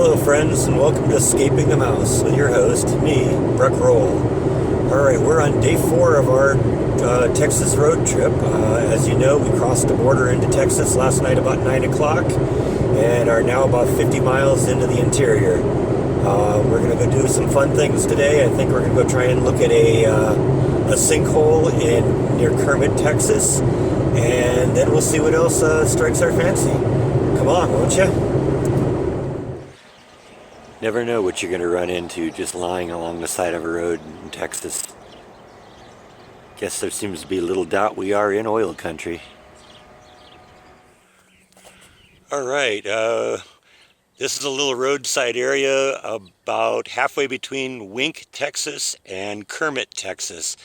Hello friends, and welcome to Escaping the Mouse with your host, me, Breck Roll. Alright, we're on day 4 of our Texas road trip. As you know, we crossed the border into Texas last night about 9 o'clock and are now about 50 miles into the interior. We're going to go do some fun things today. I think we're going to go try and look at a sinkhole near Kermit, Texas, and then we'll see what else strikes our fancy. Come on, won't you? Never know what you're going to run into just lying along the side of a road in Texas. Guess there seems to be little doubt we are in oil country. Alright, this is a little roadside area about halfway between Wink, Texas and Kermit, Texas.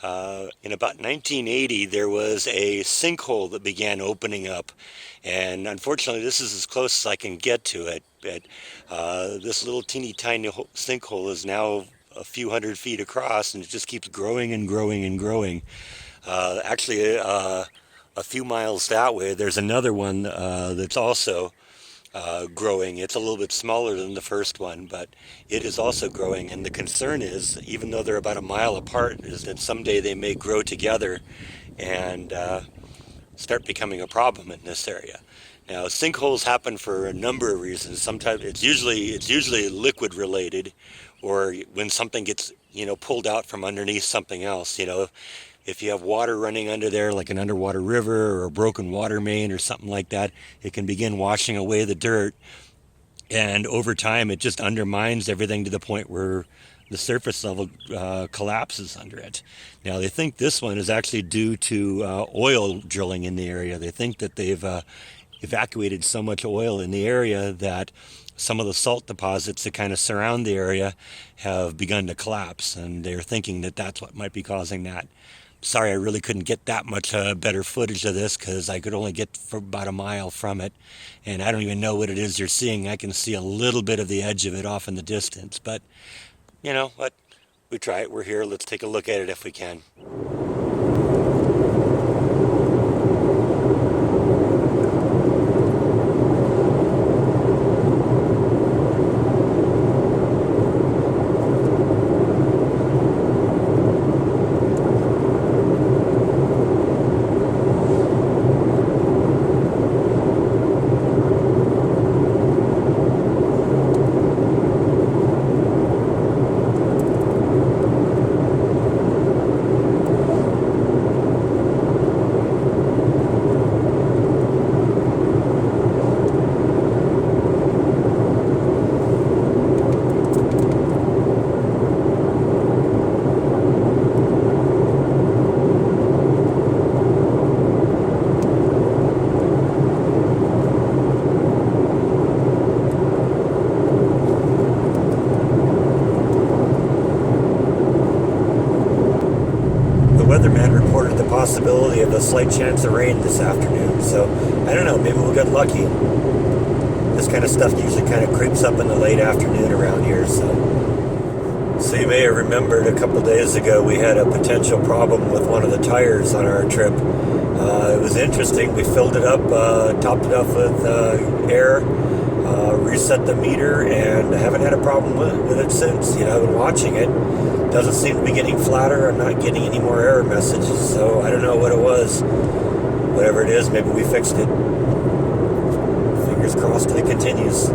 In about 1980, there was a sinkhole that began opening up, and unfortunately this is as close as I can get to it. But this little teeny tiny sinkhole is now a few hundred feet across, and it just keeps growing and growing and growing. Actually, a few miles that way, there's another one that's also growing. It's a little bit smaller than the first one, but it is also growing. And the concern is, even though they're about a mile apart, is that someday they may grow together and start becoming a problem in this area. Now, sinkholes happen for a number of reasons. Sometimes it's usually liquid related, or when something gets pulled out from underneath something else. If you have water running under there, like an underwater river or a broken water main or something like that, it can begin washing away the dirt, and over time it just undermines everything to the point where the surface level collapses under it. Now, they think this one is actually due to oil drilling in the area. They think that they've evacuated so much oil in the area that some of the salt deposits that kind of surround the area have begun to collapse, and they're thinking that that's what might be causing that. Sorry, I really couldn't get that much better footage of this because I could only get for about a mile from it, and I don't even know what it is you're seeing. I can see a little bit of the edge of it off in the distance, but you know what? We try it. We're here. Let's take a look at it if we can. Weatherman reported the possibility of a slight chance of rain this afternoon, so I don't know, maybe we'll get lucky. This kind of stuff usually kind of creeps up in the late afternoon around here, so you may have remembered a couple days ago we had a potential problem with one of the tires on our trip. It was interesting. We filled it up, topped it up with air, reset the meter, and I haven't had a problem with it since. I've been watching it. Doesn't seem to be getting flatter. I'm not getting any more error messages, so I don't know what it was. Whatever it is, maybe we fixed it. Fingers crossed it continues.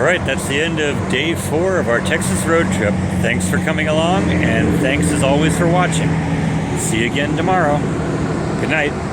right, that's the end of day 4 of our Texas road trip. Thanks for coming along, and thanks as always for watching. See you again tomorrow. Good night.